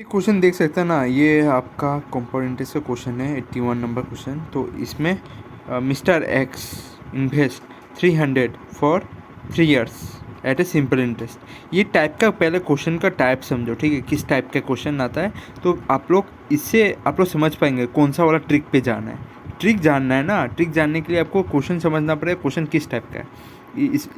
ये क्वेश्चन देख सकते हैं ना, ये आपका कंपाउंड इंटरेस्ट का क्वेश्चन है 81 नंबर क्वेश्चन। तो इसमें mister X invest 300 for 3 years at a simple interest. ये टाइप का पहले क्वेश्चन का टाइप समझो, ठीक है, किस टाइप का क्वेश्चन आता है। तो आप लोग इससे समझ पाएंगे कौन सा वाला ट्रिक पे जाना है। ट्रिक जानना है ना, ट्रिक जानने के लिए आपको क्वेश्चन समझना पड़ेगा, क्वेश्चन किस टाइप का है।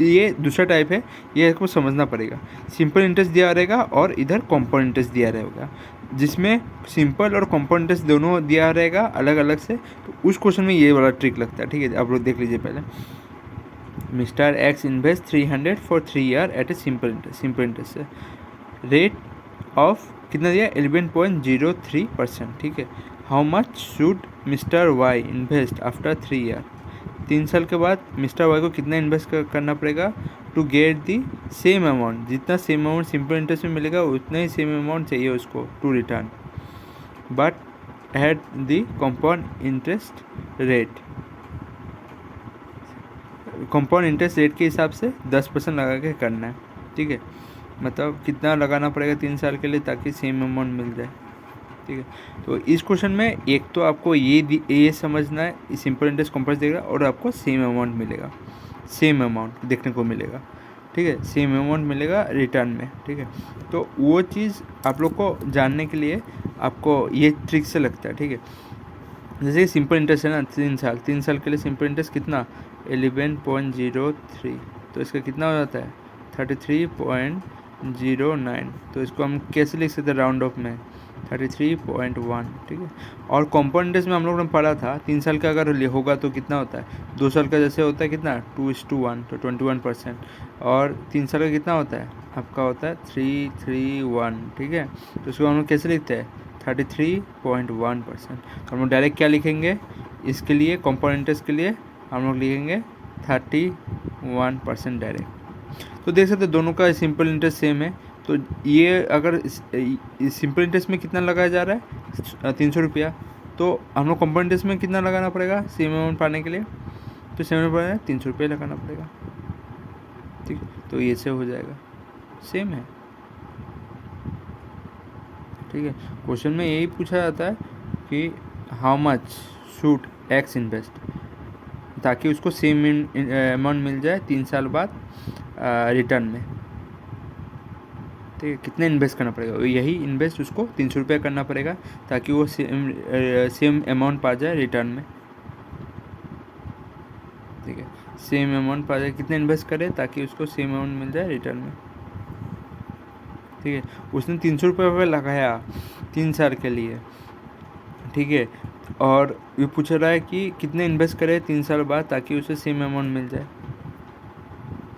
ये दूसरा टाइप है, ये आपको समझना पड़ेगा। सिंपल इंटरेस्ट दिया रहेगा और इधर कंपाउंड इंटरेस्ट दिया रहेगा, जिसमें सिंपल और कंपाउंड इंटरेस्ट दोनों दिया रहेगा अलग अलग से। तो उस क्वेश्चन में ये वाला ट्रिक लगता है, ठीक है। आप लोग देख लीजिए पहले। Mister X invest 300 for 3 year at a simple interest से रेट ऑफ कितना दिया 11.03%, ठीक है। How much should mister Y invest after 3 year। 3 साल के बाद मिस्टर वाई को कितना इन्वेस्ट करना पड़ेगा to get the same amount. जितना सेम अमाउंट सिंपल इंटरेस्ट में मिलेगा उतना ही सेम अमाउंट चाहिए उसको to return, but at the compound interest rate. Compound interest rate के हिसाब से 10% लगा के करना है, ठीक है। मतलब कितना लगाना पड़ेगा 3 साल के लिए ताकि सेम अमाउंट मिल जाए, ठीक है। तो इस क्वेश्चन में एक तो आपको ये समझना है सिंपल इंटरेस्ट कंपाउंड देगा और आपको सेम अमाउंट मिलेगा, सेम अमाउंट देखने को मिलेगा, ठीक है। सेम अमाउंट मिलेगा रिटर्न में, ठीक है। तो वो चीज़ आप लोग को जानने के लिए आपको ये ट्रिक से लगता है, ठीक है। जैसे सिंपल इंटरेस्ट है ना, 3 साल के लिए सिंपल इंटरेस्ट कितना 11.03, तो इसका कितना हो जाता है 33.09। तो इसको हम कैसे लिख सकते हैं राउंड ऑफ में 33.1, ठीक है। और कंपाउंड इंटरेस्ट में हम लोगों ने पढ़ा था 3 साल का अगर होगा तो कितना होता है 2 साल का जैसे होता है कितना 2:1, तो 21%। और 3 साल का कितना होता है आपका होता है 331, ठीक है। तो इसको हम लोग कैसे लिखते हैं 33.1%। तो हम लोग डायरेक्ट क्या लिखेंगे इसके लिए कंपाउंड इंटरेस्ट के लिए हम लोग लिखेंगे 31% डायरेक्ट। तो देख सकते दोनों का सिंपल इंटरेस्ट सेम है। तो ये अगर सिंपल इंटरेस्ट में कितना लगाया जा रहा है 300 रुपया, तो हम लोग कंपाउंड इंटरेस्ट में कितना लगाना पड़ेगा सेम अमाउंट पाने के लिए, तो सेम अमाउंट 300 रुपये लगाना पड़ेगा, ठीक। तो ये से हो जाएगा, सेम है, ठीक है। क्वेश्चन में यही पूछा जाता है कि how much should x invest, ताकि उसको सेम अमाउंट मिल जाए 3 साल बाद रिटर्न में, ठीक है। कितना इन्वेस्ट करना पड़ेगा, यही इन्वेस्ट उसको 300 रुपया करना पड़ेगा ताकि वो सेम अमाउंट पा जाए रिटर्न में, ठीक है। सेम अमाउंट पा जाए, कितना इन्वेस्ट करे ताकि उसको सेम अमाउंट मिल जाए रिटर्न में, ठीक है। उसने 300 रुपये लगाया 3 साल के लिए, ठीक है। और ये पूछ रहा है कि कितने इन्वेस्ट करे 3 साल बाद ताकि उसे सेम अमाउंट मिल जाए,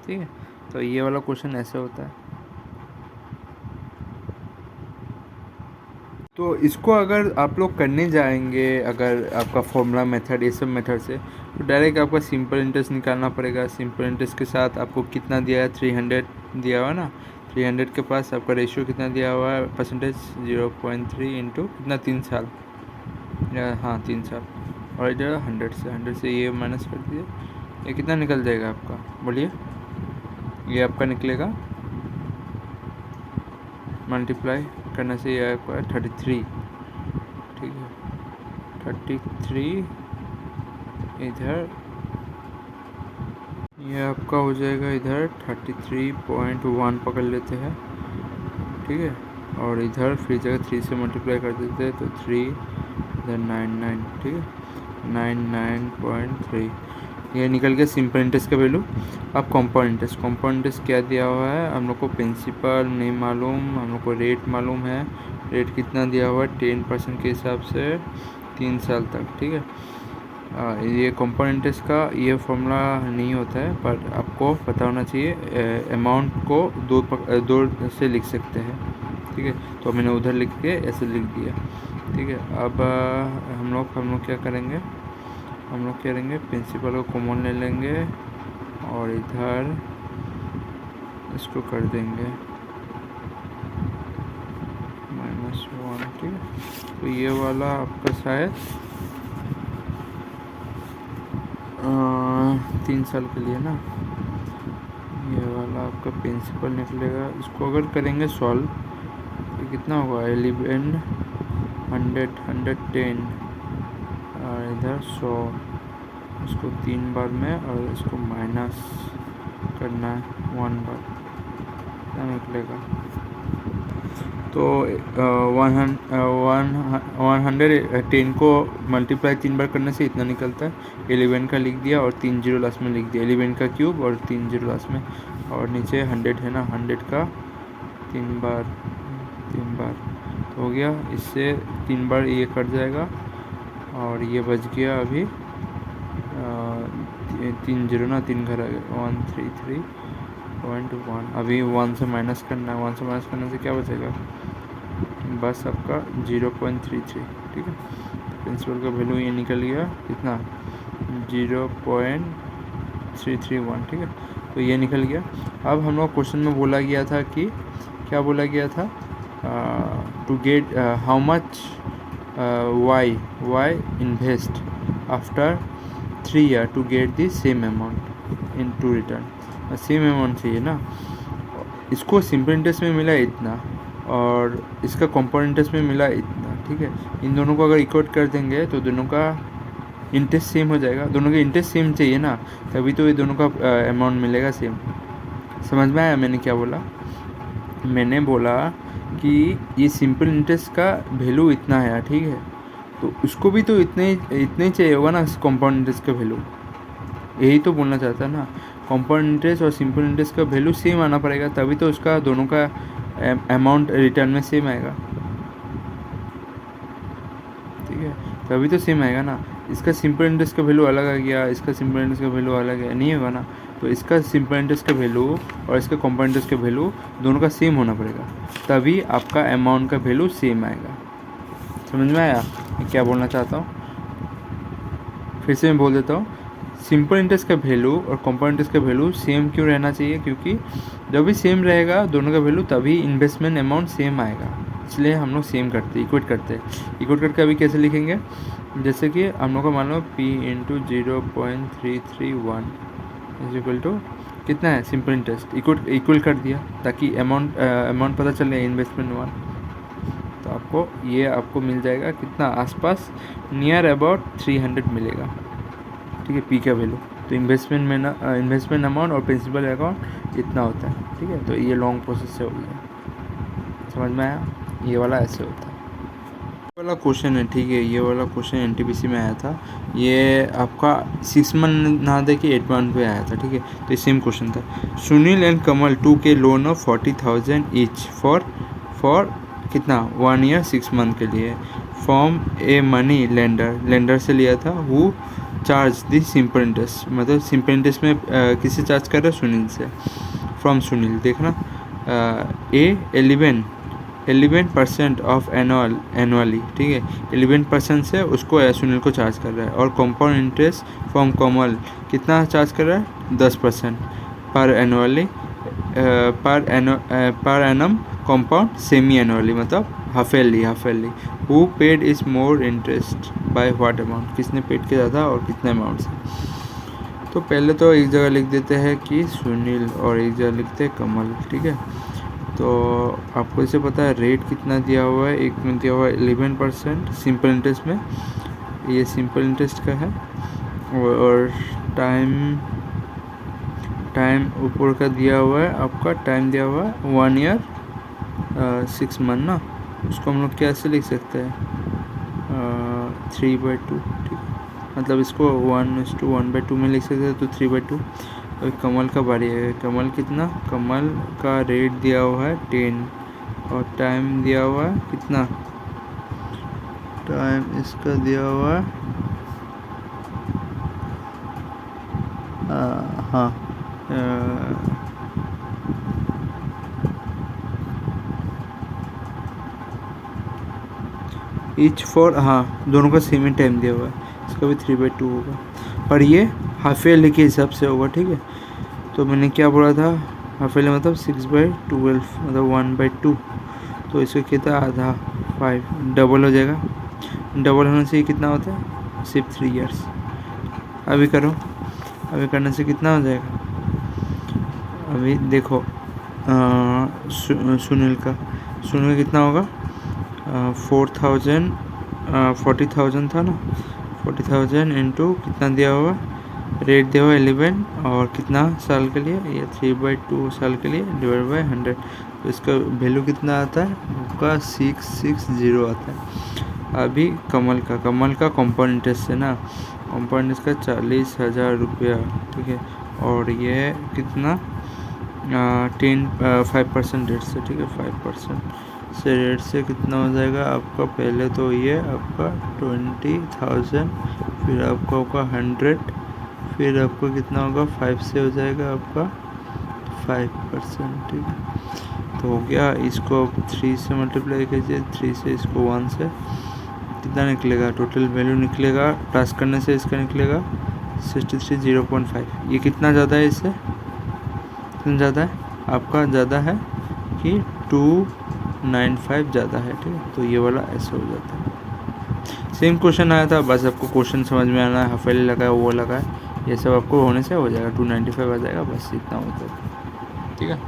ठीक है। तो ये वाला क्वेश्चन ऐसे होता है। तो इसको अगर आप लोग करने जाएंगे, अगर आपका फॉर्मूला मेथड ये सब मेथड से, तो डायरेक्ट आपका सिंपल इंटरेस्ट निकालना पड़ेगा। सिंपल इंटरेस्ट के साथ आपको कितना दिया है 300 दिया हुआ है ना, 300 के पास आपका रेशियो कितना दिया हुआ है परसेंटेज 0.3 इंटू कितना 3 साल, हाँ 3 साल, और इधर 100 से ये माइनस कर दीजिए, ये कितना निकल जाएगा आपका बोलिए। ये आपका निकलेगा मल्टीप्लाई करने से ये आपका 33, ठीक है। 33 इधर ये आपका हो जाएगा इधर 33.1 पकड़ लेते हैं, ठीक है। और इधर फिर जगह 3 से मल्टीप्लाई कर देते हैं तो 3 इधर 99, ठीक है। 99.3 ये निकल गया सिंपल इंटरेस्ट का वैल्यू। अब कंपाउंड इंटरेस्ट क्या दिया हुआ है हम लोग को, प्रिंसिपल नहीं मालूम, हम लोग को रेट मालूम है। रेट कितना दिया हुआ है 10% के हिसाब से 3 साल तक, ठीक है। ये कंपाउंड इंटरेस्ट का ये फॉर्मूला नहीं होता है, पर आपको पता होना चाहिए। अमाउंट को दो से लिख सकते हैं, ठीक है। तो मैंने उधर लिख के ऐसे लिख दिया, ठीक है। अब हम लोग क्या करेंगे, हम लोग करेंगे प्रिंसिपल को कॉमन ले लेंगे और इधर इसको कर देंगे -1, ठीक है। तो ये वाला आपका शायद 3 साल के लिए ना, ये वाला आपका प्रिंसिपल निकलेगा। इसको अगर करेंगे सॉल्व कितना होगा 11 100 110 और इधर 100, इसको 3 बार में और इसको माइनस करना है 1 बार, क्या निकलेगा? तो 110 को मल्टीप्लाई 3 बार करने से इतना निकलता है। 11 का लिख दिया और 3 जीरो लास्ट में लिख दिया, 11 का क्यूब और 3 जीरो लास्ट में, और नीचे 100 है ना, 100 का 3 बार तो हो गया। इससे 3 बार ये कट जाएगा और ये बच गया अभी 3 जीरो ना, 3 घर आ गया 133.1। अभी 1 से माइनस करना है, 1 से माइनस करने से क्या बचेगा? बस आपका 0.33, ठीक है। प्रिंसिपल का वैल्यू ये निकल गया कितना 0.331, ठीक है। तो ये निकल गया। अब हम लोग क्वेश्चन में बोला गया था कि क्या बोला गया था, to get how much Y invest after 3 year to get the same amount in to return. Same amount चाहिए ना, इसको सिंपल इंटरेस्ट में मिला इतना और इसका कंपाउंड इंटरेस्ट में मिला इतना, ठीक है। इन दोनों को अगर इक्वेट कर देंगे तो दोनों का इंटरेस्ट सेम हो जाएगा, दोनों का इंटरेस्ट सेम चाहिए ना, तभी तो ये दोनों का अमाउंट मिलेगा सेम। समझ में आया मैंने क्या बोला? मैंने बोला कि ये सिंपल इंटरेस्ट का वैल्यू इतना है, ठीक है, तो उसको भी तो इतने ही चाहिए होगा ना कंपाउंड इंटरेस्ट का वैल्यू, यही तो बोलना चाहता है ना। कंपाउंड इंटरेस्ट और सिंपल इंटरेस्ट का वैल्यू सेम आना पड़ेगा, तभी तो उसका दोनों का अमाउंट रिटर्न में सेम आएगा, ठीक है, तभी तो सेम आएगा ना। इसका सिंपल इंटरेस्ट का वैल्यू अलग आ गया, इसका सिंपल इंटरेस्ट का वैल्यू अलग है, नहीं होगा ना। तो इसका सिंपल इंटरेस्ट का वैल्यू और इसका कंपाउंड इंटरेस्ट का वैल्यू दोनों का सेम होना पड़ेगा, तभी आपका अमाउंट का वैल्यू सेम आएगा। समझ में आया मैं क्या बोलना चाहता हूँ? फिर से मैं बोल देता हूँ, सिंपल इंटरेस्ट का वैल्यू और कंपाउंड इंटरेस्ट का वैल्यू सेम क्यों रहना चाहिए? क्योंकि जब भी सेम रहेगा दोनों का वैल्यू, तभी इन्वेस्टमेंट अमाउंट सेम आएगा, इसलिए हम लोग सेम करते हैं, इक्वेट करते हैं। इक्वेट करके अभी कैसे लिखेंगे? जैसे कि हम लोग को मान लो P into 0.331 is equal to कितना है सिंपल इंटरेस्ट, इक्वल कर दिया ताकि अमाउंट पता चले इन्वेस्टमेंट वन। तो आपको मिल जाएगा कितना, आसपास नियर अबाउट 300 मिलेगा, ठीक है, P का वैल्यू। तो इन्वेस्टमेंट अमाउंट और प्रिंसिपल अकाउंट इतना होता है, ठीक है। तो ये लॉन्ग प्रोसेस से हो गया, समझ में आया? ये वाला ऐसे होता है। ये वाला क्वेश्चन है, ठीक है, ये वाला क्वेश्चन NTPC में आया था, ये आपका 6 मंथ ना दे के 8 मंथ पे आया था, ठीक है। तो सेम क्वेश्चन था। सुनील एंड कमल 2 के लोन ऑफ 40,000 ईच फॉर कितना 1 ईयर 6 मंथ के लिए, फ्रॉम ए मनी लेंडर से लिया था, वो चार्ज दी सिंपल इंटरेस्ट, मतलब सिंपल इंटरेस्ट में किससे चार्ज कर रहा है? सुनील से, फ्रॉम सुनील। देखना ए 11% ऑफ एनुअली, ठीक है, 11% से उसको सुनील को चार्ज कर रहा है, और कंपाउंड इंटरेस्ट फ्रॉम कमल कितना चार्ज कर रहा है? 10% per annually, per annum compound semi annually, मतलब half yearly. Who paid is more interest by what amount, किसने पेड किया ज़्यादा और कितने अमाउंट से? तो पहले तो एक जगह लिख देते हैं कि सुनील और एक जगह लिखते हैं कमल, ठीक है। तो आपको इसे पता है रेट कितना दिया हुआ है, एक में दिया हुआ है 11% सिंपल इंटरेस्ट में, ये सिंपल इंटरेस्ट का है, और टाइम ऊपर का दिया हुआ है, आपका टाइम दिया हुआ है 1 ईयर 6 मंथ ना, उसको हम लोग कैसे लिख सकते हैं 3/2, ठीक है, मतलब इसको 1:1/2 में लिख सकते हैं, तो 3/2। और कमल का बारी है, कमल कितना, कमल का रेट दिया हुआ है 10 और टाइम दिया हुआ है कितना, टाइम इसका दिया हुआ है हाँ ईच फॉर, हाँ दोनों का सेम ही टाइम दिया हुआ है, इसका भी 3/2 होगा, पर ये हाफ ईयरली के हिसाब से होगा, ठीक है। तो मैंने क्या बोला था, हाफ ईयरली मतलब 6/12 मतलब 1/2, तो इसका कितना आधा 5, डबल हो जाएगा, डबल होने से कितना होता है सिर्फ 3 ईयर्स। अभी करो, अभी करने से कितना हो जाएगा? अभी देखो सुनील का शून्य में कितना होगा? 4000 40,000 था ना, 40,000 इंटू कितना दिया होगा, रेट दिया हुआ 11 और कितना साल के लिए, ये 3/2 साल के लिए डिवाइड बाई 100। तो इसका वैल्यू कितना आता है आपका 660 आता है। अभी कमल का कंपाउंड इंटरेस्ट है ना, कंपाउंड इंटरेस्ट का 40,000 रुपया, ठीक है। और ये कितना 5% रेट से, ठीक है, 5% से रेट से कितना हो जाएगा आपका, पहले तो ये आपका 20,000, फिर आपका होगा 100, फिर आपको कितना होगा 5 से हो जाएगा आपका 5%, ठीक है। तो हो गया, इसको अब 3 से मल्टीप्लाई कीजिए, 3 से इसको 1 से कितना निकलेगा, टोटल वैल्यू निकलेगा प्लस करने से इसका निकलेगा 63.05। ये कितना ज़्यादा है इससे, कितना ज़्यादा है आपका, ज़्यादा है कि 295 ज़्यादा है, ठीक है। तो ये वाला ऐसे हो जाता है। सेम क्वेश्चन आया था, बस आपको क्वेश्चन समझ में आना है, हफेली लगा है वो लगा है, ये सब आपको होने से हो जाएगा, 295 आ जाएगा, बस इतना होता है, ठीक है।